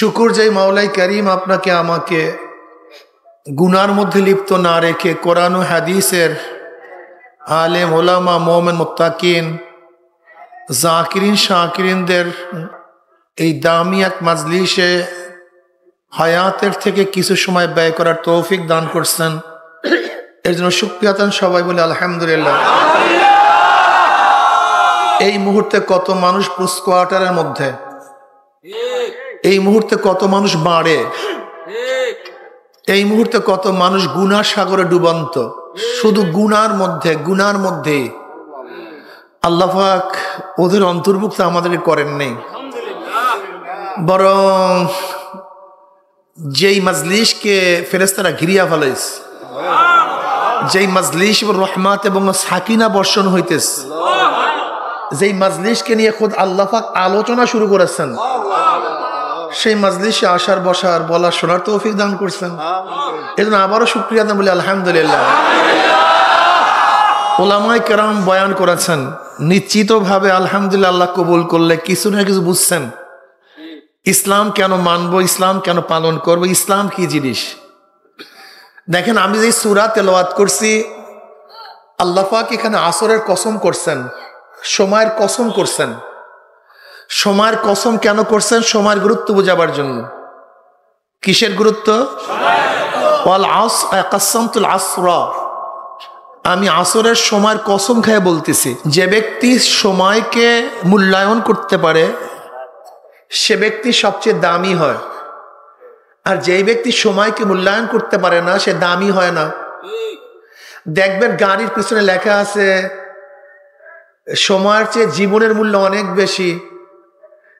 শুকুর যাই মাওলাই করিম আপনাকে আমাকে গুনার মধ্যে লিপ্ত না রেখে কোরআন ও হাদিসের আলেম ওলামা মোমেন মুত্তাকিন জাকিরিন শাকিরিনদের এই দামি এক মাজলিসে হায়াতের থেকে কিছু সময় ব্যয় করার তৌফিক দান করছেন। এর জন্য শুকরিয়া আদান সবাই বলে আলহামদুলিল্লাহ। এই মুহূর্তে কত মানুষ পোস্ট কোয়ার্টারের মধ্যে, এই মুহূর্তে কত মানুষ বাড়ে, এই মুহূর্তে কত মানুষ গুনার সাগরে ডুবন্ত, শুধু গুনার মধ্যে আল্লাহ পাক ওদের অন্তর্ভুক্ত আমাদেরকে করেন নেই, বরং যেই মাজলিসকে ফেরেশতারা ঘিরিয়া ফেলাইছে, যেই মাজলিস রহমত এবং সাকিনা বর্ষণ হইতেছে, যেই মাজলিসকে নিয়ে খুদ আল্লাহ পাক আলোচনা শুরু করেছেন, সেই মাজলিসে আসার বসার বলার শোনার তৌফিক দান করছেন। এজন্য আবারও শুকরিয়া আদান বলি আলহামদুলিল্লাহ। ওলামায়ে কেরাম বয়ান করেছেন, নিশ্চিতভাবে আলহামদুলিল্লাহ আল্লাহ কবুল করলে কিছু না কিছু বুঝছেন। ইসলাম কেন মানবো, ইসলাম কেন পালন করবো, ইসলাম কি জিনিস। দেখেন, আমি যে সূরা তেলাওয়াত করছি, আল্লাহ পাক এখানে আসরের কসম করছেন, সময়ের কসম করছেন। সময়ের কসম কেন করছেন? সময়ের গুরুত্ব বোঝাবার জন্য। কিসের গুরুত্ব? আমি আসরের সময়ের কসম খেয়ে বলতেছি, যে ব্যক্তি সময়কে মূল্যায়ন করতে পারে সে ব্যক্তি সবচেয়ে দামি হয়, আর যেই ব্যক্তি সময়কে মূল্যায়ন করতে পারে না সে দামি হয় না। দেখবেন গাড়ির পিছনে লেখা আছে সময়ের চেয়ে জীবনের মূল্য অনেক বেশি,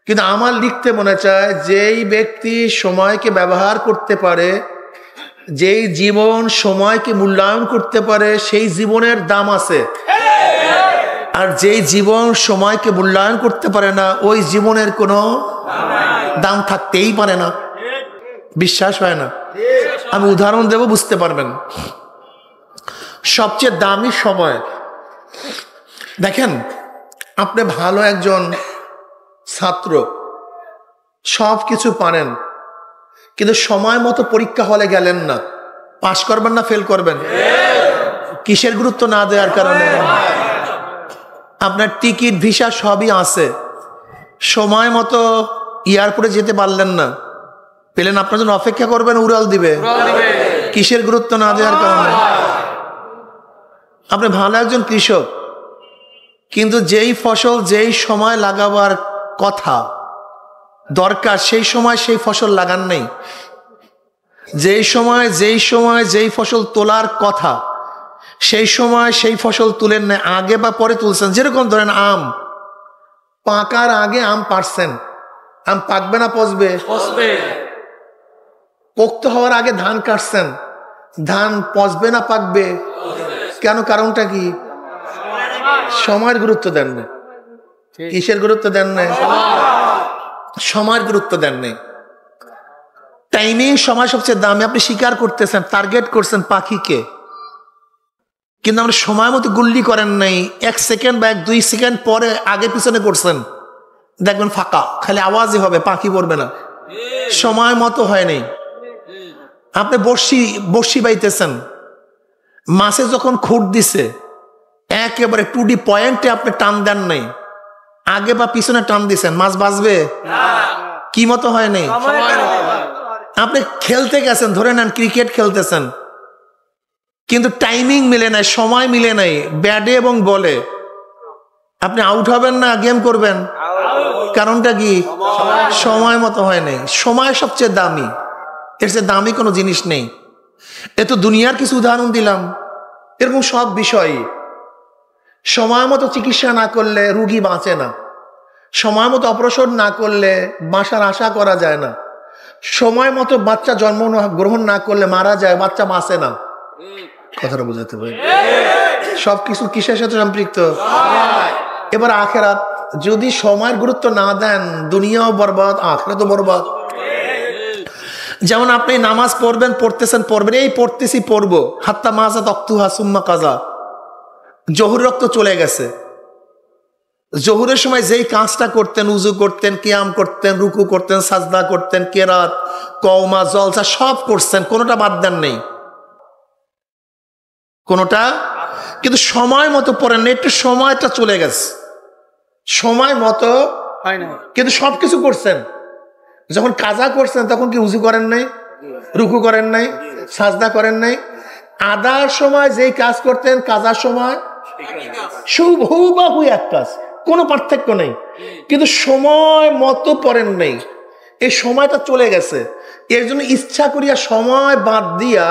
কিন্তু আমার লিখতে মনে চায় যেই ব্যক্তি সময়কে ব্যবহার করতে পারে, যেই জীবন সময়কে মূল্যায়ন করতে পারে সেই জীবনের দাম আছে, আর যেই জীবন সময়কে মূল্যায়ন করতে পারে না ওই জীবনের কোনো দাম থাকতেই পারে না। বিশ্বাস হয় না? আমি উদাহরণ দেব, বুঝতে পারবেন। সবচেয়ে দামি সময়, দেখেন আপনি ভালো একজন ছাত্র, সব কিছু পারেন, কিন্তু সময় মতো পরীক্ষা হলে গেলেন না, পাশ করবেন না ফেল করবেন? কিসের গুরুত্ব না দেওয়ার কারণে? আপনার টিকিট ভিসা সবই আছে, সময় মতো এয়ারপোর্টে যেতে পারলেন না, পেলেন আপনার জন্য অপেক্ষা করবেন, উড়াল দিবে। কিসের গুরুত্ব না দেওয়ার কারণে? আপনি ভালো একজন কৃষক, কিন্তু যেই ফসল যেই সময় লাগাবার কথা দরকার সেই সময় সেই ফসল লাগান নেই। যেই সময় যেই ফসল তোলার কথা সেই সময় সেই ফসল তুলেন না, আগে বা পরে তুলছেন। যেরকম ধরেন আম, পাকার আগে আম পারছেন, আম পাকবে না পচবে? পোক্ত হওয়ার আগে ধান কাটছেন, ধান পচবে না পাকবে? কেন? কারণটা কি? সময়ের গুরুত্ব দেন না। কিসের গুরুত্ব দেন না? সময়ের গুরুত্ব দেন নাই। টাইমিং, সময় সবচেয়ে দামি। আপনি স্বীকার করতেছেন, টার্গেট করছেন পাখিকে, কিন্তু আমরা সময় মতো গুল্লি করেন নাই। 1 সেকেন্ড বা 2 সেকেন্ড পরে আগে পিছনে করছেন, দেখবেন ফাঁকা, খালি আওয়াজই হবে, পাখি পড়বে না। সময় মতো হয় নাই। আপনি বর্ষি বাইতেছেন, মাছে যখন খুঁট দিছে একেবারে টু ডি পয়েন্টে আপনি টান দেন নাই, আগে বা পিছনে টান দিছেন, মাছ বাঁচবে? কি মতো হয় নাই? আপনি খেলতে গেছেন, ধরে নেন ক্রিকেট খেলতেছেন, কিন্তু টাইমিং মিলে নাই, সময় মিলে নাই, ব্যাটে এবং বলে আপনি আউট হবেন না গেম করবেন? কারণটা কি? সময় মতো হয় নাই। সময় সবচেয়ে দামি, এর চেয়ে দামি কোনো জিনিস নেই। এ তো দুনিয়ার কিছু উদাহরণ দিলাম, এরকম সব বিষয়। সময় মতো চিকিৎসা না করলে রুগী বাঁচে না, সময় মতো অপারেশন না করলে বাঁচার আশা করা যায় না, সময় মতো বাচ্চা জন্ম গ্রহণ না করলে মারা যায়, বাচ্চা বাঁচে না। কথাটা বোঝাতে পারি? সবকিছু কিসের সাথে সম্পৃক্ত? এবার আখেরাত, যদি সময়ের গুরুত্ব না দেন দুনিয়াও বরবাদ, আখেরাতও বরবাদ। যেমন আপনি নামাজ পড়বেন, পড়বেন, এই পড়বো, হাত্তা মাজা তক্তুহা সুম্মা কাজা, জহুর রক্ত চলে গেছে, জোহরের সময় যেই কাজটা করতেন, উজু করতেন, কিয়াম করতেন, রুকু করতেন, সাজদা করতেন, কেরাত, কওমা, জলসা সব করছেন, কোনোটা বাদ দেন নেই, কোনোটা। কিন্তু সময় মতো পড়েন না, একটু সময়টা চলে গেছে, সময় মতো হয় না, কিন্তু সবকিছু করছেন। যখন কাজা করছেন তখন কি উজু করেন নাই, রুকু করেন নাই, সাজদা করেন নাই? আদার সময় যেই কাজ করতেন কাজার সময় হুবহু এক কাজ, কোনো পার্থক্য নেই, কিন্তু সময় মতো পড়েন নাই, এই সময়টা চলে গেছে। এর জন্য ইচ্ছা করিয়া সময় বাদ দিয়া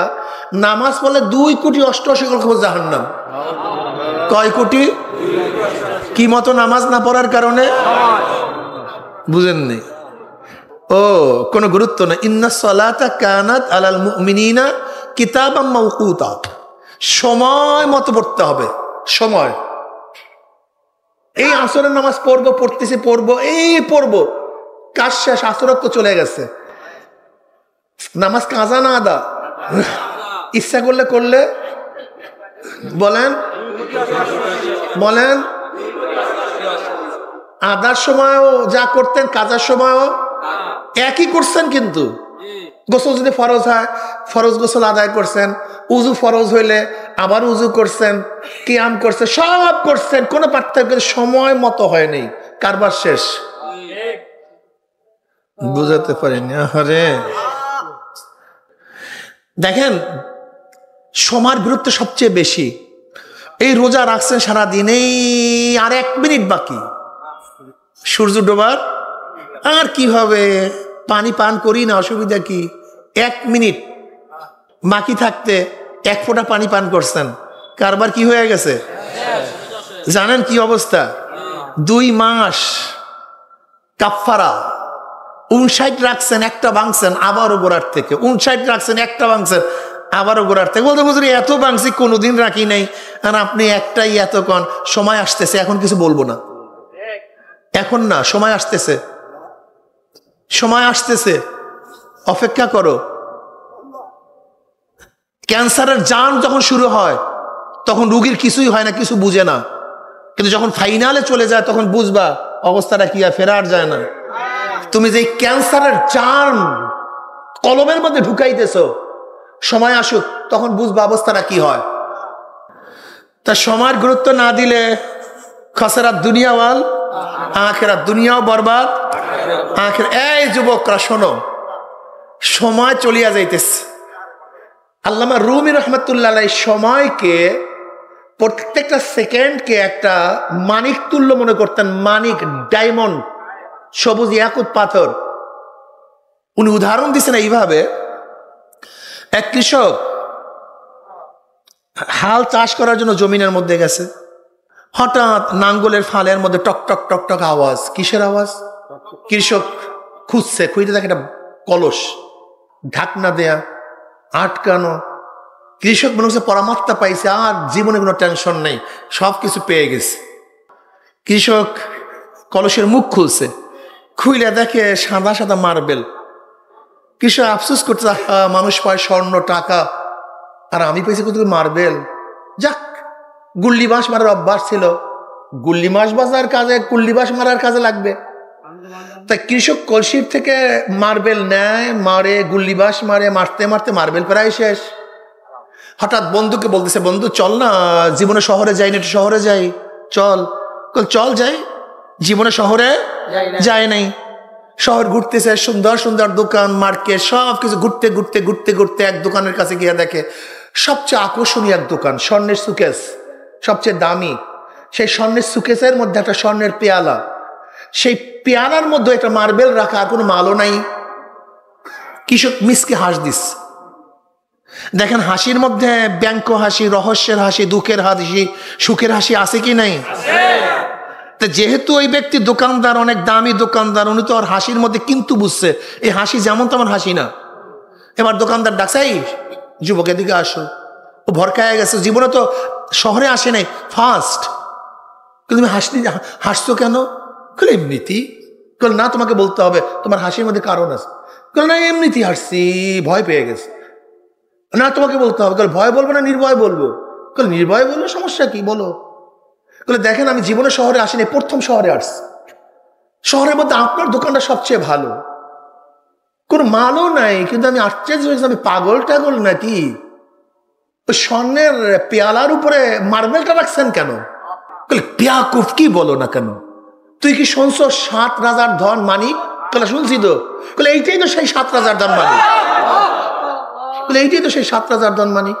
নামাজ পড়লে 2,88,00,000 জাহান্নাম। কয় কোটি? কি মতো নামাজ না পড়ার কারণে? বুঝেননি? ও কোনো গুরুত্ব না। ইন্নাস সালাতা কানাত আলাল মুমিনিনা কিতাবাম মাওকুতা, সময় মতো পড়তে হবে, সময়। এই আসরের নামাজ পড়বো, পড়তেছি, পড়বো, এই পড়বো, কাজ শেষ, আসর তো চলে গেছে। নামাজ কাজা না আদা? ইচ্ছা করলে করলে বলেন বলেন, আদার সময়ও যা করতেন কাজার সময়ও একই করছেন, কিন্তু গোসল যদি ফরজ হয় ফরজ গোসল আদায় করছেন, উজু ফরজ হইলে আবার উজু করছেন, কিয়াম করছেন, সব করছেন, কোনো পার্থক্য সময় মতো হয়নি, কারবার শেষ। বুঝাতে পারিনি? আরে দেখেন, সময়ের গুরুত্ব সবচেয়ে বেশি। এই রোজা রাখছেন সারাদিন, এই আর 1 মিনিট বাকি সূর্য ডোবার, আর কি হবে, পানি পান করি না, অসুবিধা কি? 1 মিনিট বাকি থাকতে 1 ফোঁটা পানি পান করছেন, কারবার কি হয়ে গেছে জানেন কি অবস্থা? 2 মাস কাফারা। 59 রাখছেন, একটা ভাঙছেন, আবারও গোড়ার থেকে। 59 রাখছেন, একটা ভাঙছেন, আবারও গোড়ার থেকে। বলতে বুঝলি এত ভাঙছি কোনোদিন রাখি নাই, আর আপনি একটাই এত কন। সময় আসতেছে, এখন কিছু বলবো না, এখন না, সময় আসতেছে, সময় আসতেছে, অপেক্ষা করো। ক্যান্সারের জান যখন শুরু হয় তখন রোগীর কিছুই হয় না, কিছু বুঝে না, কিন্তু যখন ফাইনালে চলে যায় তখন বুঝবা অবস্থাটা কি হয়, ফেরার যায় না। তুমি যে ক্যান্সারের জান কলমের মধ্যে ঢুকাইতেছো, সময় আসুক তখন বুঝবা অবস্থাটা কি হয়। তা সময়ের গুরুত্ব না দিলে খসরাত দুনিয়া ওয়াল আখিরাত, দুনিয়াও বরবাদ আখিরাত। এই যুবকরা শোনো, সময় চলিয়া যাইতেছে। আল্লামা রুমি রহমতুল্লাহ সময়কে, প্রত্যেকটা সেকেন্ডকে একটা মানিক তুল্য মনে করতেন, মানিক, ডায়মন্ড, সবুজ ইয়াকুত পাথর। উনি উদাহরণ দিচ্ছেন এইভাবে, এক কৃষক হাল চাষ করার জন্য জমিনের মধ্যে গেছে, হঠাৎ নাঙ্গলের ফালের মধ্যে টক টক টক টক আওয়াজ। কিসের আওয়াজ? কৃষক খুঁজছে, খুঁজতে দেখে একটা কলস, ঢাকনা দেয়া, আটকানো। কৃষক মনে হচ্ছে পরামর্শটা পাইছে, আর জীবনে কোনো টেনশন নেই, সব কিছু পেয়ে গেছে। কৃষক কলসের মুখ খুলছে, খুইলে দেখে সাদা সাদা মার্বেল। কৃষক আফসোস করছে, মানুষ পায় স্বর্ণ টাকা, আর আমি পেয়েছি কত মার্বেল। যাক, গুল্লি বাঁশ মারার অভ্যাস ছিল, গুল্লি মাছ বাজার কাজে, গুল্লি বাঁশ মারার কাজে লাগবে। তাই কৃষক কলসির থেকে মার্বেল নেয়, মারে, গুল্লি বাঁশ মারে, মারতে মারতে মার্বেল প্রায় শেষ। হঠাৎ বন্ধুকে বলতেছে, বন্ধু চল না, জীবনে শহরে যাই না, একটু শহরে যাই, চল। চল যাই। জীবনে শহরে যায় নাই, শহর ঘুরতেছে, সুন্দর সুন্দর দোকান, মার্কেট, সব কিছু ঘুরতে ঘুরতে ঘুরতে ঘুরতে এক দোকানের কাছে গিয়ে দেখে সবচেয়ে আকর্ষণীয় এক দোকান, স্বর্ণের সুকেস, সবচেয়ে দামি। সেই স্বর্ণের সুকেসের মধ্যে একটা স্বর্ণের পেয়ালা, সেই পেয়ালার মধ্যে একটা মার্বেল রাখা, আর কোনো মালও নাই। কৃষক মিসকে হাস দিস। দেখেন, হাসির মধ্যে ব্যঙ্গ হাসি, রহস্যের হাসি, দুঃখের হাসি, সুখের হাসি আছে কি নাই? যেহেতু ওই ব্যক্তি দোকানদার, অনেক দামি দোকানদার, উনি তো আর হাসির মধ্যে কিন্তু বুঝছে এই হাসি যেমন তেমন হাসি না। এবার দোকানদার ডাকছে, এই যুবক এদিকে আসো। ও ভরকায় গেছে, জীবনে তো শহরে আসে নাই, ফার্স্ট। তুমি হাসছো কেন? এমনিতেই। না, তোমাকে বলতে হবে তোমার হাসির মধ্যে কারণ আছে। না, এমনিতেই হাসছি, ভয় পেয়ে গেছে। না, তোমাকে বলতে হবে। ভয় বলবো না নির্ভয় বলবো? নির্ভয় বলবো, সমস্যা কি বলো? বলে দেখেন আমি জীবনে শহরে আসিনি, প্রথম শহরে আসছি। শহরের মধ্যে আপনার দোকানটা সবচেয়ে ভালো, কোনো মালও নাই, কিন্তু আমি আশ্চর্য হয়েছি, আমি পাগল টাগল নাকি? ওই স্বর্ণের পেয়ালার উপরে মার্বেলটা রাখছেন কেন? বলে বেয়াকুফ, কি বলো না কেন? তুই কি শুনছো 7 রাজার ধন মানিক? বলে শুনছি তো। বলে এইটাই তো সেই 7 রাজার ধন মানিক। বলে এইটাই তো সেই 7 রাজার ধন মানিক।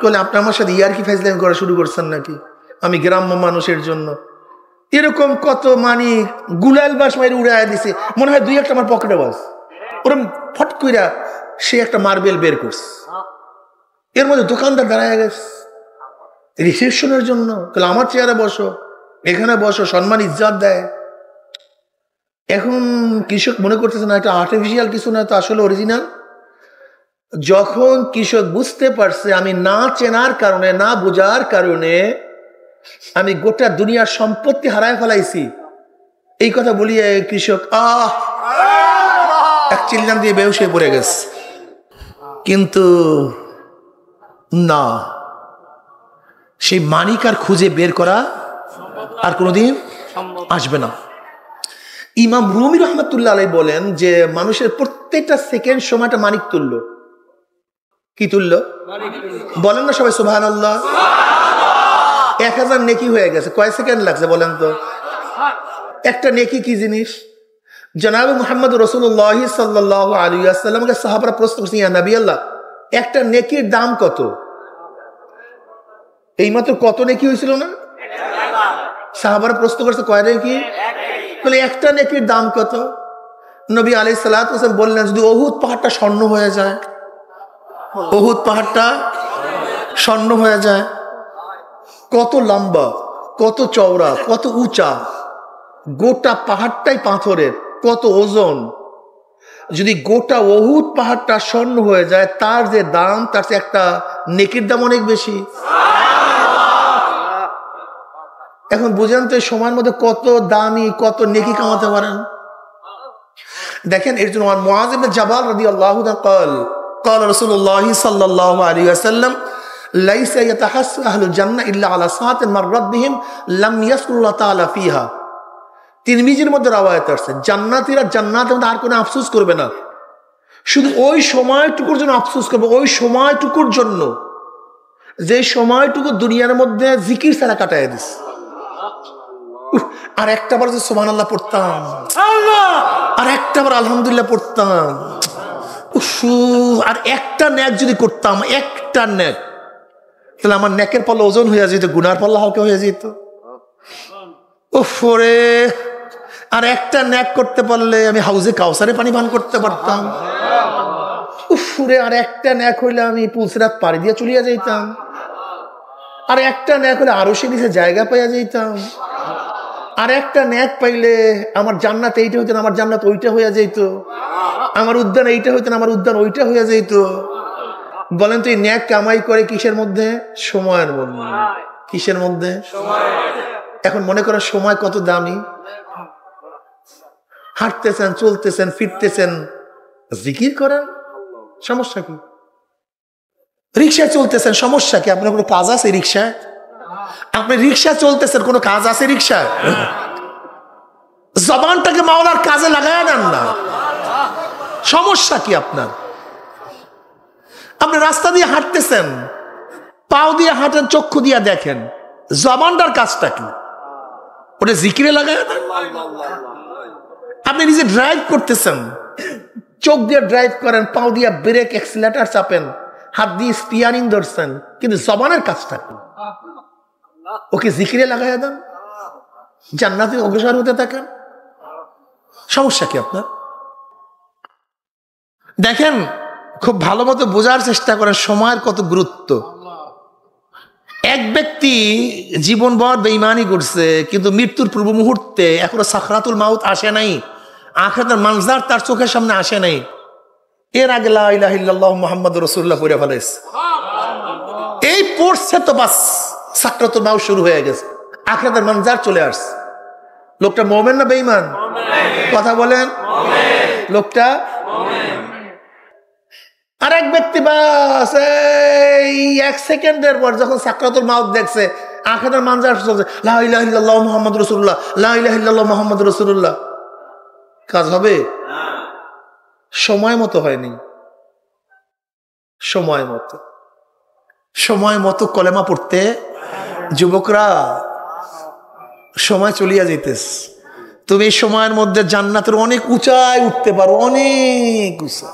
বলে আপনি আমার সাথে ইয়ারকি ফাইজলামি করা শুরু করছেন নাকি? আমি গ্রাম্য মানুষের জন্য এরকম কত মানিক গুলাল বাস মাইরে উড়াইয়া দিছে, মনে হয় 2-1 আমার পকেটে বাস। ওরম ফট কইরা সে একটা মার্বেল বের করছে, এর মধ্যে দোকানদার দাঁড়ায় গেছে রিসেপশনের জন্য। তাহলে আমার চেয়ারে বসো, এখানে বসো, সম্মান ইজ্জত দেয়। এখন কৃষক মনে করতেছে না এটা আর্টিফিশিয়াল কিছু না, তো আসলে অরিজিনাল। যখন কৃষক বুঝতে পারছে আমি না চেনার কারণে, না বোঝার কারণে আমি গোটা দুনিয়ার সম্পত্তি হারায় ফেলাইছি, এই কথা বলিয়ে কৃষক এক চিল্লাম দিয়ে বেহুশ হয়ে পড়ে গেছে। কিন্তু না, সেই মানিক আর খুঁজে বের করা আর কোনোদিন আসবে না। ইমাম রুমি রহমতুল্লাহ আলাইহি বলেন যে মানুষের প্রত্যেকটা সেকেন্ড সময়টা মানিক তুল্য। কি তুল্য? বলেন না সবাই সুবহানাল্লাহ। 1000 নেকি হয়ে গেছে, কয় সেকেন্ড লাগছে বলেন তো? একটা নেকি কি জিনিস? জনাব মুহাম্মদ রাসূলুল্লাহ সাল্লাল্লাহু আলাইহি ওয়াসাল্লামকে সাহাবারা প্রশ্ন করছেন, ইয়া নবী আল্লাহ, একটা নেকির দাম কত? এইমাত্র কত নেকি হয়েছিল না? সাহাবারা প্রশ্ন করছে কয় নেকি? বলে একটা নেকির দাম কত? নবী আলাইহিস সালাতু ওয়াস সালাম বললেন যদি উহুদ পাহাড়টা স্বর্ণ হয়ে যায়, উহুদ পাহাড়টা স্বর্ণ হয়ে যায়। কত লম্বা, কত চওড়া, কত উঁচা, গোটা পাহাড়টাই পাথরের, কত ওজন। যদি গোটা উহুদ পাহাড়টা স্বর্ণ হয়ে যায়, তার যে দাম, তার চেয়ে একটা নেকির দাম অনেক বেশি। এখন বুঝেন তো এই সময়ের মধ্যে কত দামি, কত নেকি কামাতে পারেন। দেখেন এর জন্য মুআয ইবনে জাবাল রাদিয়াল্লাহু তাআলা قال رسول الله صلى الله عليه وسلم ليس يتحسس اهل الجنه الا على ساعه مرت بهم لم يذكر الله تعالى فيها। তিরমিজির মধ্যে রওয়ায়াত আছে জান্নাতীরা জান্নাতের মধ্যে আর কোনো আফসোস করবে না, শুধু ওই সময়টুকুর জন্য আফসোস করবে, ওই সময়টুকুর জন্য যে সময়টুকু দুনিয়ার মধ্যে জিকির ছাড়া কাটায় দিস। আর একটা বার সুবহানাল্লাহ পড়তাম, আর একটা বার আলহামদুলিল্লাহ পড়তাম, আর একটা ন্যাক যদি করতাম, একটা ন্যাক, তাহলে আমার ন্যাকের পাল্লা ওজন হয়ে যেত, গুনার পাল্লা হালকা হয়ে যেত। ওরে আর একটা ন্যাক করতে পারলে আমি হাউজে কাউসারে পানি পান করতে পারতাম। উফরে আর একটা ন্যাক হইলে আমি পুলসিরাত পাড়ি দিয়ে চলিয়া যাইতাম। আর একটা ন্যাক হলে আরো সে নিচে জায়গা পাইয়া যাইতাম। আর একটা ন্যাক পাইলে আমার জান্নাত এইটা হইতেন, আমার জান্নাত ওইটা হইয়া যাইত। আমার উদ্যান এইটা হইতেন, আমার উদ্যান ওইটা হইয়া যাইত। বলেন তো এই ন্যাক কামাই করে কিসের মধ্যে? সময়ের মধ্যে। কিসের মধ্যে? এখন মনে করেন সময় কত দামি। হাঁটতেছেন, চলতেছেন, ফিরতেছেন, জিকির করেন, সমস্যা কি? রিক্সায় চলতেছেন, সমস্যা কি? আপনার কোনো কাজ আছে রিক্সায়? আপনি রিক্সা চলতেছেন, কোনো কাজ আছে রিক্সায়? জবানটাকে মাওলার কাজে লাগায় নেন না, সমস্যা কি আপনার? আপনি রাস্তা দিয়ে হাঁটতেছেন, পাও দিয়ে হাঁটেন, চক্ষু দিয়ে দেখেন, জবানটার কাজটা কি? ওটা জিকিরে লাগায় না। আপনি নিজে ড্রাইভ করতেছেন, চোখ দিয়ে ড্রাইভ করেন, পাও দিয়ে ব্রেক অ্যাক্সিলারেটর চাপেন, হাত দিয়ে স্টিয়ারিং ধরছেন, কিন্তু জবানের কাজটা কি? ওকে জিকিরে লাগাইয়া দেন, জান্নাতে অগ্রসর হতে থাকেন, সমস্যা কি আপনার? দেখেন খুব ভালো মতো বোঝার চেষ্টা করেন সময়ের কত গুরুত্ব। এক ব্যক্তি জীবনভর বেঈমানি করছে, কিন্তু মৃত্যুর পূর্ব মুহূর্তে এখনো সাকরাতুল মাউত আসে নাই, আখিরাতের মানজার তার চোখের সামনে আসে নাই, এর আগে লা ইলাহা ইল্লাল্লাহু মুহাম্মাদুর রাসূলুল্লাহ পড়ে ফেলেছে। এই পড়ছে তো বাস সাকরাতুল মাউত শুরু হয়ে গেছে, আখিরাতের মানজার চলে আসছে। লোকটা মুমিন না বেঈমান? কথা বলেন। লোকটা আর এক ব্যক্তি বাস এই 1 সেকেন্ডের পর যখন সাকরাতুল মাউত দেখছে, আখিরাতের মানজার চলছে, লা ইলাহা ইল্লাল্লাহ মুহাম্মাদুর রাসূলুল্লাহ, লা ইলাহা ইল্লাল্লাহ মুহাম্মাদুর রাসূলুল্লাহ। কাজ হবে? সময় মতো হয়নি। সময় মতো কলেমা পড়তে যুবকরা সময় চলিয়া যাইতেস। তুমি এই সময়ের মধ্যে জান্নাতের অনেক উঁচায় উঠতে পারো, অনেক উঁচা।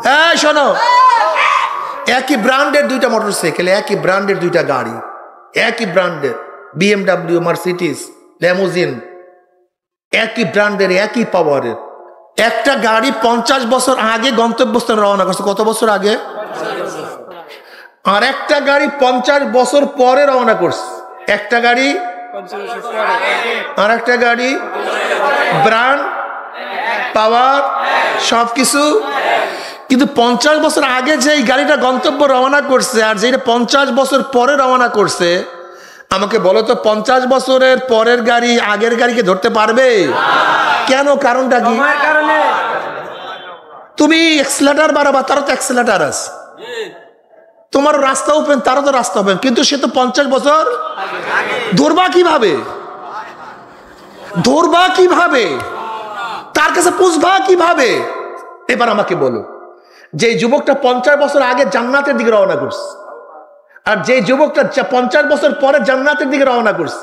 হ্যাঁ শোনো, একই ব্র্যান্ডের 2টা মোটরসাইকেল, একই ব্র্যান্ডের 2টা গাড়ি, একই ব্র্যান্ডের BMW, মার্সিডিজ, ল্যামোজিন, একই ব্র্যান্ডের, একই পাওয়ারের। একটা গাড়ি 50 বছর আগে গন্তব্যস্থানে রওনা করছে। কত বছর আগে? আর একটা গাড়ি 50 বছর পরে রওনা করছে। একটা গাড়ি আর একটা গাড়ি, ব্র্যান্ড, পাওয়ার, সবকিছু। কিন্তু 50 বছর আগে যে গাড়িটা গন্তব্য রওনা করছে আর যেটা 50 বছর পরে রওনা করছে, আমাকে বলো তো 50 বছরের পরের গাড়ি আগের গাড়িকে ধরতে পারবে? কেন? কারণটা কি? তুমি এক্সেলেটর বাড়াবা, তারও তো এক্সেলেটর আছে। তোমার রাস্তা ওপেন, তারও তো রাস্তা ওপেন, কিন্তু সে তো 50 বছর। ধরবা কিভাবে? তার কাছে পুষবা কিভাবে? এবার আমাকে বলো, যে যুবকটা 50 বছর আগে জান্নাতের দিকে রওনা করছে আর যে যুবকটা 50 বছর পরে জান্নাতের দিকে রওনা করছে,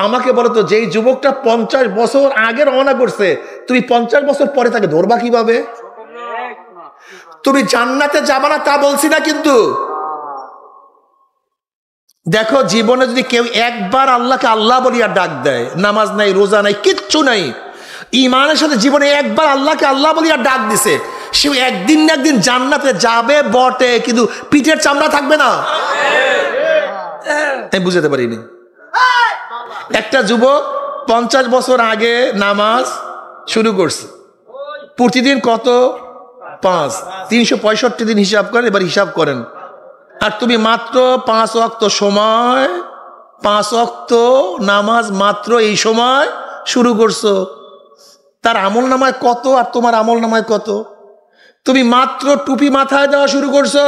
আমাকে বলো তো, যেই যুবকটা 50 বছর আগে রওনা করছে, তুমি 50 বছর পরে তাকে ধরবা কিভাবে? তুমি জান্নাতে যাবা না তা বলছি না, কিন্তু দেখো জীবনে যদি কেউ একবার আল্লাহকে আল্লাহ বলিয়া ডাক দেয়, নামাজ নাই, রোজা নাই, কিচ্ছু নাই, ইমানের সাথে জীবনে একবার আল্লাহকে আল্লাহ বলিয়া ডাক দিছে, সে একদিন না একদিন জান্নাতে যাবে বটে, কিন্তু পিঠের চামড়া থাকবে না। আমি বুঝাতে পারিনি। একটা যুবক 50 বছর আগে নামাজ শুরু করছে, প্রতিদিন কত? 5, 365 দিন হিসাব করেন, এবার হিসাব করেন। আর তুমি মাত্র 5 ওয়াক্ত সময়, 5 ওয়াক্ত নামাজ মাত্র এই সময় শুরু করছো। তার আমল নামায় কত আর তোমার আমল নামায় কত? তুমি মাত্র টুপি মাথায় দেওয়া শুরু করছো।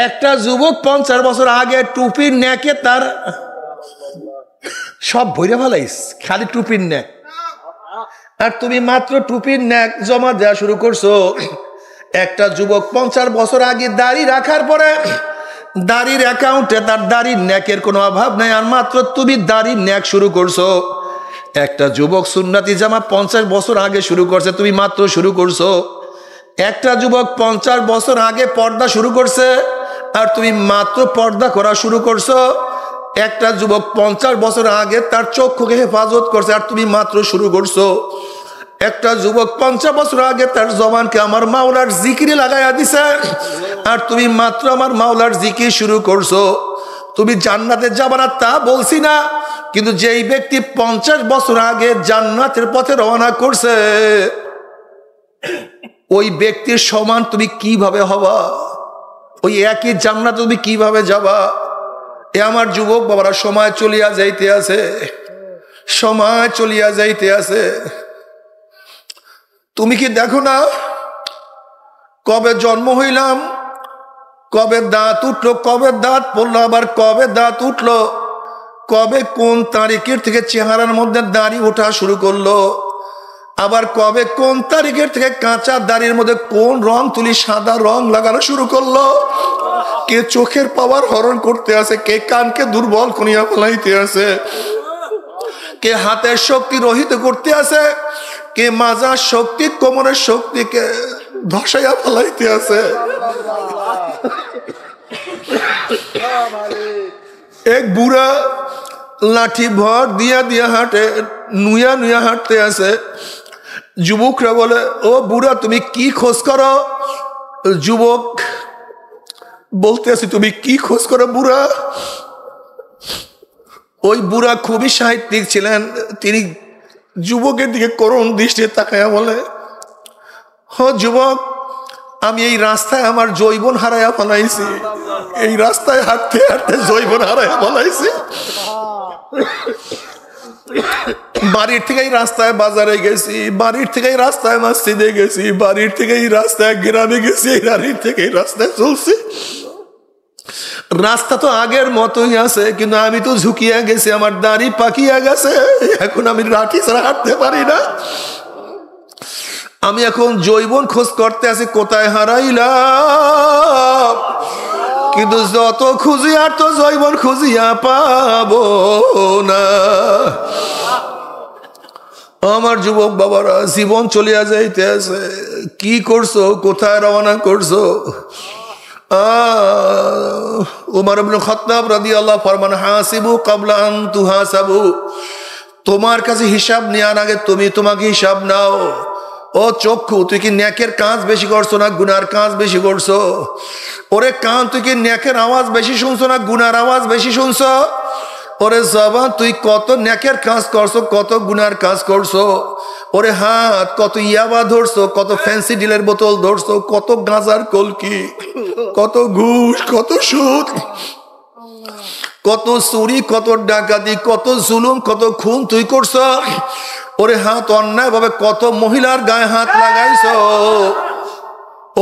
একটা যুবক 50 বছর আগে টুপির ন্যাকে তার সব ভরে ফেলাইস, খালি টুপির ন্যাক। আর তুমি মাত্র টুপির ন্যাক জমা দেওয়া শুরু করছো। একটা যুবক 50 বছর আগে দাড়ি রাখার পরে দাড়ির অ্যাকাউন্টে তার দাড়ির ন্যাকের কোনো অভাব নাই, আর মাত্র তুমি দাড়ির ন্যাক শুরু করছো। একটা যুবক সুন্নতি জামা 50 বছর আগে শুরু করছে, তুমি মাত্র শুরু করছো। একটা যুবক 50 বছর আগে পর্দা শুরু করছে আর তুমি মাত্র পর্দা করা শুরু করছো। একটা যুবক 50 বছর আগে তার চক্ষুকে হেফাজত করছে আর তুমি মাত্র শুরু করছো। একটা যুবক 50 বছর আগে তার জবানকে আমার মাওলার জিকিরে লাগাইয়া দিছে আর তুমি মাত্র আমার মাওলার জিকির শুরু করছো। তুমি জান্নাতে যাবা না তা বলছি না, কিন্তু যেই ব্যক্তি 50 বছর আগে জান্নাতের পথে রওনা করছে, ওই ব্যক্তির সমান তুমি কিভাবে হবা? ওই একই জান্নাতে তুমি কিভাবে যাবা? এ আমার যুবক বাবারা, সময় চলিয়া যাইতে আছে, সময় চলিয়া যাইতে আছে। তুমি কি দেখো না কবে জন্ম হইলাম, কবে দাঁত উঠলো, কবে দাঁত পড়লো, আবার কবে দাঁত উঠলো, কবে কোন তারিখের থেকে চেহারার মধ্যে দাড়ি ওঠা শুরু করলো, আবার কবে কোন তারিখের থেকে কাঁচা দাড়ির মধ্যে কোন রং তুলি সাদা রং লাগানো শুরু করলো। কে চোখের পাওয়ার হরণ করতে আছে, কে কানকে দুর্বল করিয়া ফেলাইতে আছে, কে হাতের শক্তি রহিত করতে আছে, কে মাজার শক্তি কোমরের শক্তিকে ধসাইয়া ফেলাইতে আছে। এক বুড়া লাঠি ভর দিয়া দিয়া হাঁটে, নুয়া নুয়া হাঁটতে আছে। যুবকরা বলে, ও বুড়া তুমি কি খোঁজ করো? যুবক বলতে আছে, তুমি কি খোঁজ করো বুড়া? ওই বুড়া খুবই সাহিত্যিক ছিলেন, তিনি যুবকের দিকে করুণ দৃষ্টিতে তাকায়া বলে, ও যুবক, আমি এই রাস্তায় আমার যৌবন হারাইয়া ফেলাইছি, এই রাস্তায় হাঁটতে হাঁটতে যৌবন হারাইয়া ফেলাইছি। বাড়ির থেকেই রাস্তায় বাজারে গেছি, বাড়ির থেকেই রাস্তায় মসজিদে গেছি, বাড়ির থেকেই রাস্তায় গ্রামে গেছি, বাড়ির থেকেই রাস্তায় চলছি। রাস্তা তো আগের মতোই আছে, কিন্তু আমি তো ঝুঁকিয়া গেছি, আমার দাড়ি পাকিয়া গেছে, এখন আমি লাঠি ছাড়া হাঁটতে পারি না। আমি এখন যৌবন খোঁজ করতে আছি, কোথায় হারাইলাম, কিন্তু যত খুঁজি আর তো যৌবন খুঁজিয়া পাবো না। আমার যুবক বাবারা, জীবন চলিয়া যাইতে আছে, কি করছো, কোথায় রওনা করছো? উমর ইবনে খাত্তাব রাদিয়াল্লাহু ফরমান, হাসিবু ক্বাবলা আন তুহাসাবু, তোমার কাছে হিসাব নেওয়ার আগে তুমি তোমাকে হিসাব নাও। ও চক্ষু, তুই কি নেকের কাজ বেশি করছো না গুনার কাজ বেশি করছো? ওরে কান, তুই কি নেকের আওয়াজ বেশি শুনছো না গুনার আওয়াজ বেশি শুনছো? ওরে জবান, তুই কত নেকের কাজ করছো, কত গুনার কাজ করছো? ওরে হাত, কত ইয়াবা ধরছো, কত ফ্যান্সি ডিলের বোতল ধরছো, কত গাঁজার কলকি, কত ঘুষ, কত সুদ, কত চুরি, কত ডাকাতি, কত জুলুম, কত খুন তুই করছো? ওরে হাত, অন্যায় ভাবে কত মহিলার গায়ে হাত লাগাইছো?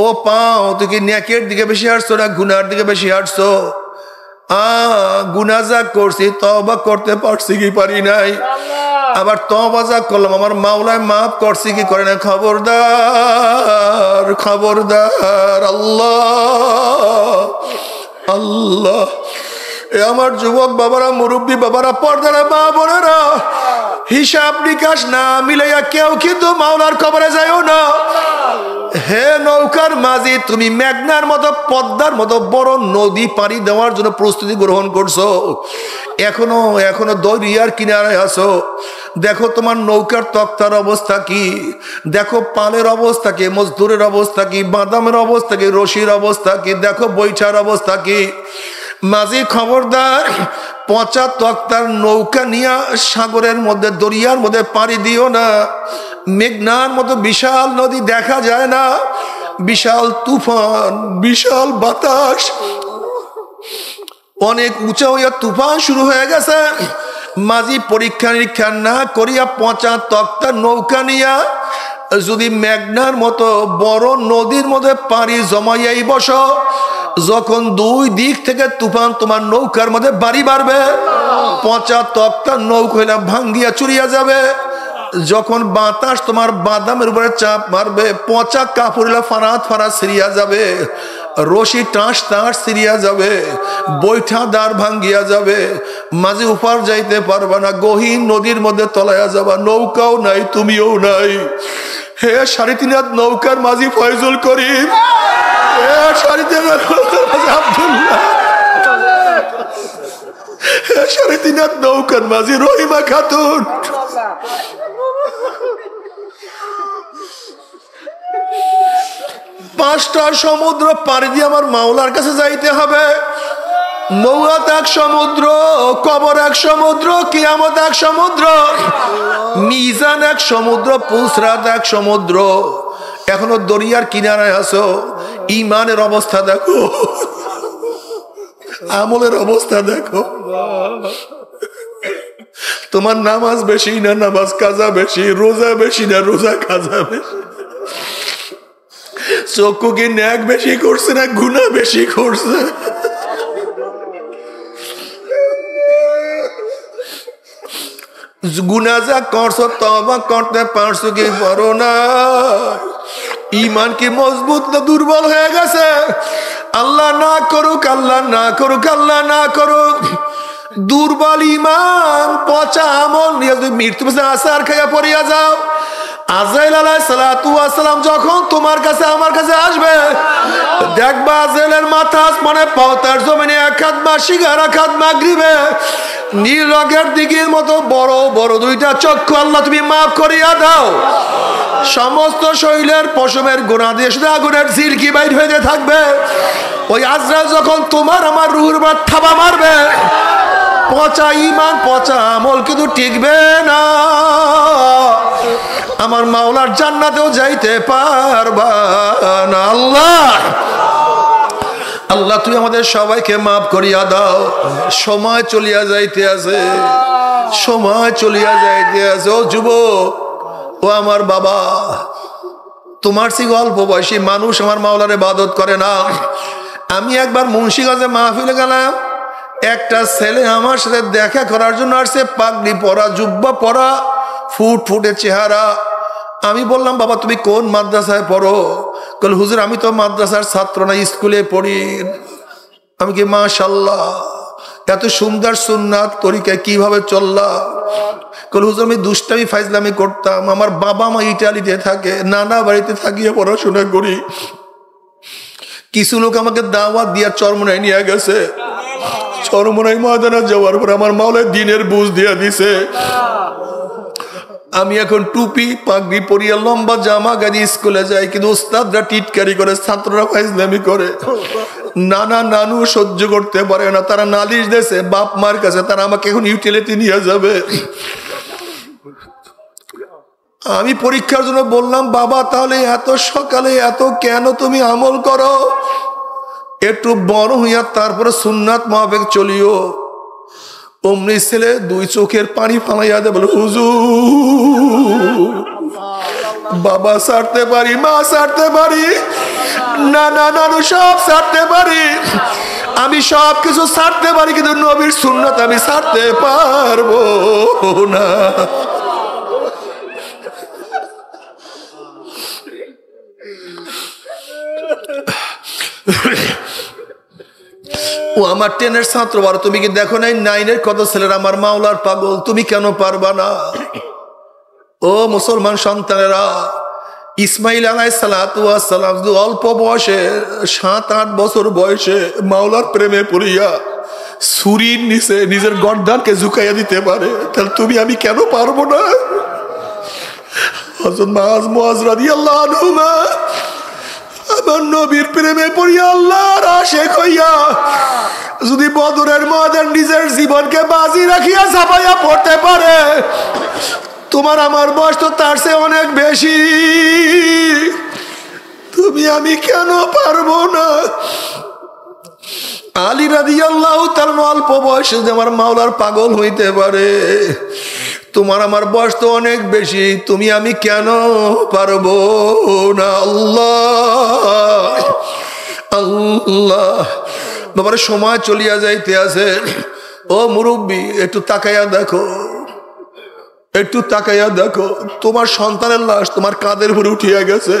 ও পাও, তুই কি নেকের দিকে বেশি হাঁটছো না গুনার দিকে বেশি হাঁটছো? গুনাহ যা করছি তওবা করতে পারছি কি পারি নাই? আবার তওবা যা করলাম আমার মাওলায় মাফ করছি কি করে না? খবরদার, খবরদার, আল্লাহ আল্লাহ। এ আমার যুবক বাবারা, মুরব্বী বাবারা, পর্দারা মা বোনেরা, হিসাব নিকাশ না মিলাইয়া কেউ কিন্তু মাওলার কবরে যায়ও না। হে নৌকার মাঝি, তুমি মেঘনার মতো, পদ্মার মতো বড় নদী পাড়ি দেওয়ার জন্য প্রস্তুতি গ্রহণ করছো, এখনো দরিয়ার কিনারে আছো। দেখো তোমার নৌকার তক্তার অবস্থা কি, দেখো পালের অবস্থা কি, মজদুরের অবস্থা কি, বাদামের অবস্থা কি, রশির অবস্থা কি, দেখো বৈঠার অবস্থা কি। মাঝি খবরদার, পচা তক্তার নৌকা নিয়ে সাগরের মধ্যে, দরিয়ার মধ্যে পাড়ি দিও না। মেঘনার মতো বিশাল নদী দেখা যায় না, বিশাল তুফান, বিশাল বাতাস, অনেক উঁচা হইয়া তুফান শুরু হয়ে গেছে। মাঝি পরীক্ষা নিরীক্ষা না করিয়া পচা তক্তার নৌকা নিয়া যদি মেঘনার মতো বড় নদীর মধ্যে পাড়ি জমাইয়াই বসো, যখন দুই দিক থেকে তুফান তোমার নৌকার মধ্যে বাড়ি বাড়বে, পচা তক্তার নৌকা হইলা ভাঙ্গিয়া চুরিয়া যাবে। যখন বাতাস তোমার বাদামের উপরে চাপ মারবে, পচা কাপড় ফারাত ফারাত সিরিয়া যাবে, রশি টাঁস টাঁস সিরিয়া যাবে, বৈঠা দাঁড় ভাঙ্গিয়া যাবে, মাঝে উপার যাইতে পারবা না, গহীন নদীর মধ্যে তলাইয়া যাবা, নৌকাও নাই তুমিও নাই। হে 3.5 হাত নৌকার মাঝি ফয়জুল করিম, হে 3.5 হাত আব্দুল্লাহ, হে 3.5 হাত নৌকার মাঝি রহিমা খাতুন, 5টা সমুদ্র পাড়ি দিয়ে আমার মাওলার কাছে যাইতে হবে। মৌত এক সমুদ্র, কবর এক সমুদ্র, কিয়ামত এক সমুদ্র, মিজান এক সমুদ্র, পুসরাত এক সমুদ্র। এখনো দরিয়ার কিনারায় আছো, ইমানের অবস্থা দেখো, আমলের অবস্থা দেখো। তোমার নামাজ বেশি না নামাজ কাজা বেশি, রোজা বেশি না রোজা কাজা বেশি, চক্ষু কি ন্যাক বেশি করছে না গুনাহ বেশি করছে? গুনাহ যা করছো তওবা করতে পারছো কি পারো না? ঈমান কি মজবুত না দুর্বল হয়ে গেছে? আল্লাহ না করুক, আল্লাহ না করুক, আল্লাহ না করুক, দুর্বল ঈমান, পচা আমল নিয়ে যদি মৃত্যু আসার খাইয়া পড়িয়া যাও, আজরাইল আলাইহিস সালাতু ওয়াস সালাম যখন তোমার কাছে আমার কাছে আসবে, দেখবা আজরাইলের মাথা আসমানে, পাও তার জমিনে, এক হাত মাগরিবে আর এক হাত মাগরিবে, নীল রঙের দিঘির মতো বড় বড় 2টা চক্ষু আল্লাহ তুমি মাফ করিয়া দাও। সমস্ত শরীরের পশমের গোনা দিয়ে শুধু আগুনের ঝিলকি বাইর হয়ে থাকবে। ওই আজরাইল যখন তোমার আমার রূহের উপর থাবা মারবে, পচা ঈমান, পচা আমল কিন্তু টিকবে না, আমার মাওলার জান্নাতেও যাইতে পারবা না। আল্লাহ আল্লাহ তুমি আমাদের সবাইকে মাফ করিয়া দাও। সময় চলিয়া যাইতে আছে, সময় চলিয়া যাইতে আছে। ও যুবক, ও আমার বাবা, তোমার সেই অল্প বয়সী মানুষ আমার মাওলার ইবাদত করে না। আমি একবার মুন্সিগঞ্জে মাহফিলে গেলাম, একটা ছেলে আমার সাথে দেখা করার জন্য আসছে, পাগড়ি পরা, জুব্বা পরা, ফুটফুটে চেহারা। আমি বললাম, বাবা তুমি কোন মাদ্রাসায় পড়ো? বল, হুজুর আমি তো মাদ্রাসার ছাত্র না, স্কুলে পড়ি। আমি কি মাশাআল্লাহ, এত সুন্দর সুন্নাত তরিকায় কিভাবে চললা? বল, হুজুর আমি দুষ্টামি ফাইজলামি করতাম, আমার বাবা মা ইটালিতে থাকে, নানা বাড়িতে থাকিয়ে পড়াশোনা করি। কিছু লোক আমাকে দাওয়াত দিয়ে চরমনায় নিয়ে গেছে, চরমনাই ময়দানে যাওয়ার পর আমার মাওলায় দিনের বুঝ দিয়ে দিছে। আমি এখন টুপি পাগড়ি পরিয়া লম্বা জামা গাড়ি স্কুলে যাই, কিন্তু উস্তাদরা টিটকারি করে, ছাত্ররা ফাইজলামি করে। নানা নানু সহ্য করতে পারে না, তারা নালিশ দেশে বাপ মার কাছে, তারা আমাকে এখন ইউটিলিটি নিয়ে যাবে। আমি পরীক্ষার জন্য বললাম, বাবা তাহলে এত সকালে এত কেন তুমি আমল করো? একটু বড় হইয়া তারপরে সুন্নাত মাফিক চলিও। অমনি ছেলে দুই চোখের পানি ফালাইয়া দে, বলে হুজুর বাবা ছাড়তে পারি, মা ছাড়তে পারি, নানা নানু সব ছাড়তে পারি, আমি সব কিছু ছাড়তে পারি, কিন্তু নবীর সুন্নাত আমি ছাড়তে পারবো না। ও আমার 10-এর ছাত্র, বারো তুমি কি দেখো নাই 9-এর কত ছেলেরা আমার মাওলার পাগল, তুমি কেন পারবা না? ও মুসলমান সন্তানেরা, ইসমাইল আলাইহিস সালাতু ওয়াস সালাম অল্প বয়সে 7-8 বছর বয়সে মাওলার প্রেমে পড়িয়া ছুরির নিচে নিজের গর্দানকে ঝুঁকাইয়া দিতে পারে, তাহলে তুমি আমি কেন পারবো না? হযরত মুআজ রাদিয়াল্লাহু আনহু আমার নবীর প্রেমে পড়িয়া আল্লাহর আশিক হইয়া যদি বদরের ময়দান নিজের জীবনকে বাজি রাখিয়া ঝাঁপাইয়া পড়তে পারে, তোমার আমার বয়স তো তার চেয়ে অনেক বেশি, তুমি আমি কেন পারবো না? আলী রাদিয়াল্লাহু তাআলা অল্প বয়সে যে আমার মাওলার পাগল হইতে পারে, তোমার আমার বয়স তো অনেক বেশি, তুমি আমি কেন পারবো না? আল্লাহ আল্লাহ। বাবার সময় চলিয়া যাইতে আছে। ও মুরব্বী, একটু তাকাইয়া দেখো, একটু তাকাইয়া দেখো, তোমার সন্তানের লাশ তোমার কাঁধের উপরে উঠিয়া গেছে।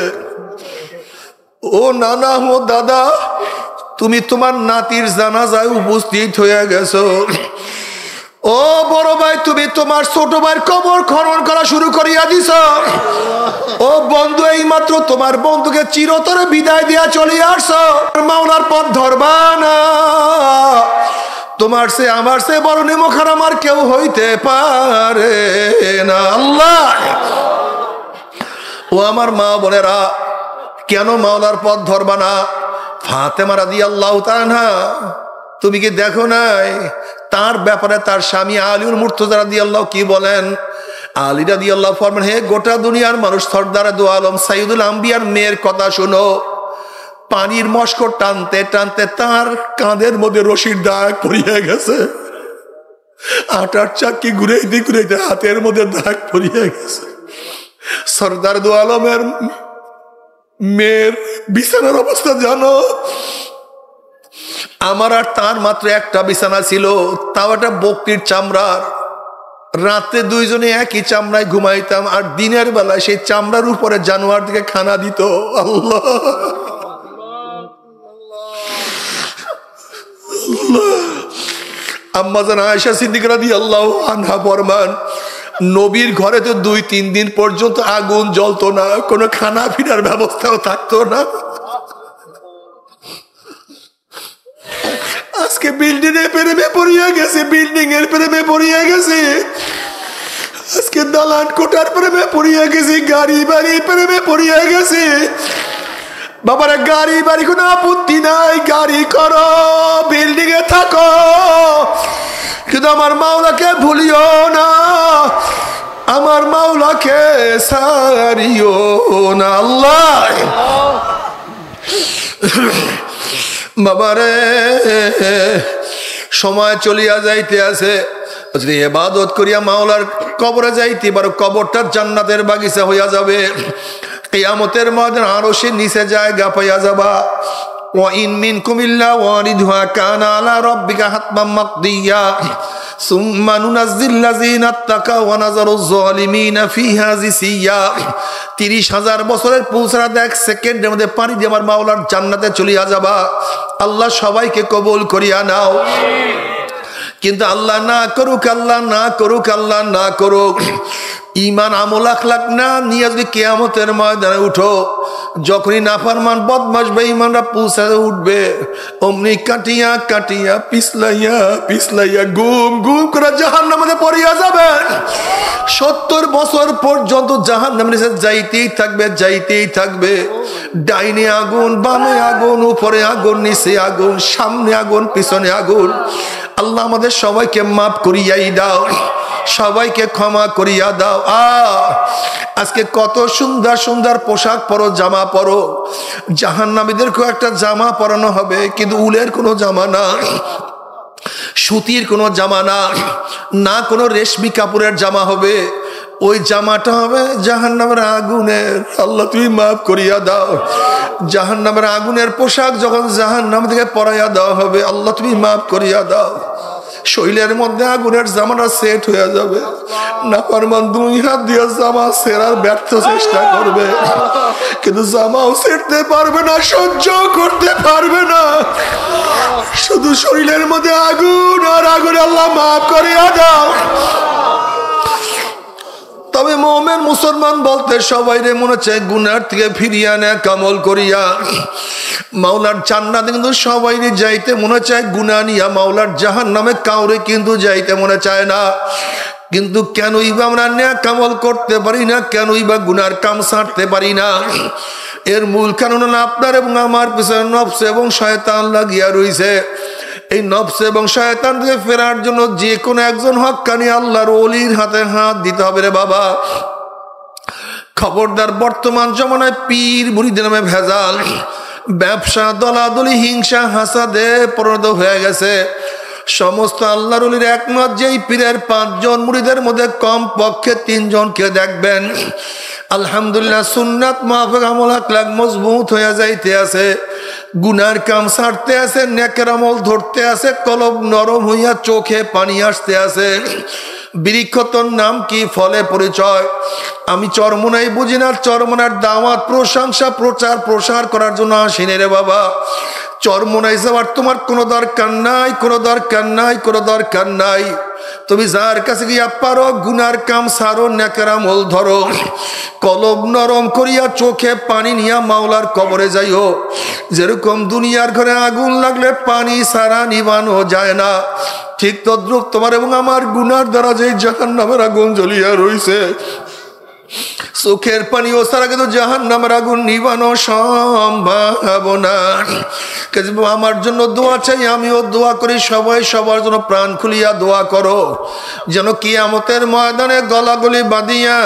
ও নানা, ও দাদা, তুমি তোমার নাতির জানাজায় উপস্থিত হয়ে গেছো। ও বড় ভাই, তুমি তোমার ছোট ভাইয়ের কবর খনন করা শুরু করিয়া দিছ। ও বন্ধু, এই মাত্র তোমার বন্ধুকে চিরতরে বিদায় দিয়া চলে আসছো, মাওলার পথ ধরবা না। তোমার সে আমার সে বড় নেমখান আমার কেউ হইতে পারে না। আল্লাহ, ও আমার মা বোনেরা, কেন মাওলার পথ ধরবা না? ফাতেমা রাদিয়াল্লাহু তাআলা, তুমি কি দেখো নাই তার ব্যাপারে তার স্বামী আলীউল মুর্তজা রাদিয়াল্লাহু কি বলেন? আলী রাদিয়াল্লাহু ফরমান, হে গোটা দুনিয়ার মানুষ, সরদারে দু আলম সাইয়্যিদুল আম্বিয়ার মেয়ের কথা শোনো। পানির মস্কর টানতে টানতে তার কাঁধের মধ্যে রশির দাগ পড়িয়া গেছে, আটার চাকি ঘুরাইতে ঘুরাইতে হাতের মধ্যে দাগ পড়িয়া গেছে। সরদার দু আলমের মেয়ের বিছানার অবস্থা জানো? আমার আর তার মাত্র একটা বিছানা ছিল, তাও একটা বকরির চামড়ার। রাতে দুইজনে একই চামড়ায় ঘুমাইতাম, আর দিনের বেলায় সেই চামড়ার উপরে জানোয়ার দিকে খানা দিত। আল্লাহ আম্মাজান আয়েশা সিদ্দিকা রাদিয়াল্লাহু আনহা ফরমান, নবীর ঘরে তো 2-3 দিন পর্যন্ত আগুন জ্বলতো না, কোনো খানা পিনার ব্যবস্থাও থাকতো না। আজকে বিল্ডিং এর প্রেমে পড়িয়া গেছে, বিল্ডিং এর প্রেমে পড়িয়া গেছে, আজকে দালান কোটার প্রেমে পড়িয়া গেছে, গাড়ি বাড়ির প্রেমে পড়িয়া গেছে। বাবারা, গাড়ি বাড়ি কোনো আপত্তি নাই, গাড়ি করো, বিল্ডিং এ থাকো, কিন্তু আমার মাওলাকে ভুলিও না, আমার মাওলাকে সারিও না। আল্লাহ বাবারে, সময় চলিয়া যাইতে আছে। যদি ইবাদত করিয়া মাওলার কবরে যাইতে পারো, কবরটা জান্নাতের বাগিচা হইয়া যাবে। কিয়ামতের ময়দানে আরশের নিচে জায়গা পাইয়া যাবা। ওয়া ইন মিনকুম ইল্লা ওয়ারিদুহা কানা আলা রাব্বিকা হাতমান মাকদিয়া সুম্মা নুনাজ্জিল্লাযিনা তাকাউ ওয়া নাযারুজ যালিমিনা ফিহা জিসিয়া। 30,000 বছরের পুলসারা দেখ সেকেন্ডের মধ্যে পানি দিয়ে আমার মাওলার জান্নাতে চলিয়া যাবা। আল্লাহ সবাইকে কবুল করিয়া নাও। কিন্তু আল্লাহ না করুক, আল্লাহ না করুক, আল্লাহ না করুক, ইমান আমল আখলাক না নিয়ে যদি কিয়ামতের ময়দানে উঠো, যখনই নাফরমান বদমাশ বেঈমানরা পুলসারে উঠবে, অমনি কাটিয়া কাটিয়া পিছলাইয়া পিছলাইয়া গুম গুম করে জাহান্নামে পড়িয়া যাবে। 70 বছর পর্যন্ত জাহান্নামের নিচে যাইতেই থাকবে, যাইতেই থাকবে। ডাইনে আগুন, বামে আগুন, উপরে আগুন, নিচে আগুন, সামনে আগুন, পিছনে আগুন। আল্লাহ আমাদের সবাইকে মাফ করিয়াই দাও, সবাইকে ক্ষমা করিয়া দাও। আজকে কত সুন্দর সুন্দর পোশাক পরো, জামা পরো। জাহান্নামীদেরকেও একটা জামা পরানো হবে, কিন্তু উলের কোনো জামা না, সুতির কোনো জামা না, না কোনো রেশমি কাপড়ের জামা হবে। ওই জামাটা হবে জাহান্নামের আগুনের। আল্লাহ তুমি মাফ করিয়া দাও। জাহান্নামের আগুনের পোশাক যখন জাহান্নাম থেকে পরাইয়া দেওয়া হবে, আল্লাহ তুমি মাফ করিয়া দাও। শরীরের মধ্যে আগুনের জামাটা সেট হয়ে যাবে। নাফরমান 2 হাত দিয়ে জামা সেরার ব্যর্থ চেষ্টা করবে, কিন্তু জামাও সেরতে পারবে না, সহ্য করতে পারবে না। শুধু শরীরের মধ্যে আগুন আর আগুন। আল্লাহ মাফ করিয়া দাও। তবে মুমিন মুসলমান বলতে সবাই রে মনে চায় গুনার থেকে ফিরিয়ে আনে কামল করিয়া মাওলার জান্নাতে, কিন্তু সবাই যাইতে মনে চায় গুনাহ নিয়া। মাওলার জাহান্নামে কাউরে কিন্তু যাইতে মনে চায় না। কিন্তু কেনই বা আমরা নেক কামল করতে পারি না, কেনই বা গুনার কাম ছাড়তে পারি না? এর মূল কারণ হলো আপনার এবং আমার পিছনে নফস এবং শয়তান লাগিয়া রইছে। এই নফস এবং শয়তান থেকে ফেরার জন্য যে কোনো একজন হক্কানি আল্লাহর ওলির হাতে হাত দিতে হবে রে বাবা। খবরদার, বর্তমান জমানায় পীর মুরিদের নামে ভেজাল, ব্যবসা, দলাদলি, হিংসা, হাসাদে পরিণত হয়ে গেছে। সমস্ত আল্লাহর ওলির একমত যেই পীরের 5 জন মুরিদের মধ্যে কম পক্ষে 3 জনকে দেখবেন আলহামদুলিল্লাহ সুন্নাত মাফিক আমল আখলাক মজবুত হয়ে যাইতে আছে, গুনার কাম ছাড়তে আছে, নেকের আমল ধরতে আছে, কলব নরম হইয়া চোখে পানি আসতে আছে। বৃক্ষতর নাম কি, ফলে পরিচয়। আমি চরমোনাই বুঝি না, চরমোনার দাওয়াত, প্রশংসা, প্রচার প্রসার করার জন্য আসিনি রে বাবা। চরমোনাই যাওয়ার তোমার কোনো দরকার নাই, কোনো দরকার নাই, কোনো দরকার নাই। তুমি যার কাছে গিয়া পারো গুনার কাম সারো, নেকের আমল ধরো, কলব নরম করিয়া চোখে পানি নিয়া মাওলার কবরে যাইও। যেরকম দুনিয়ার ঘরে আগুন লাগলে পানি সারা নিবানো যায় না, ঠিক তদ্রুপ তোমার এবং আমার গুনার দ্বারা যে জাহান্নামের আগুন জ্বলিয়া রইছে, চোখের পানি ও সারা কিন্তু জাহান্নামের আগুন নিবানো সম্ভব না। আমার জন্য দোয়া চাই, আমিও দোয়া করি, সবাই সবার জন্য প্রাণ খুলিয়া দোয়া করো, যেন কিয়ামতের ময়দানে গলাগলি বাঁধিয়া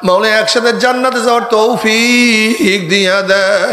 মাওলা একসাথে জান্নাতে যাওয়ার তৌফিক দিয়া দেয়।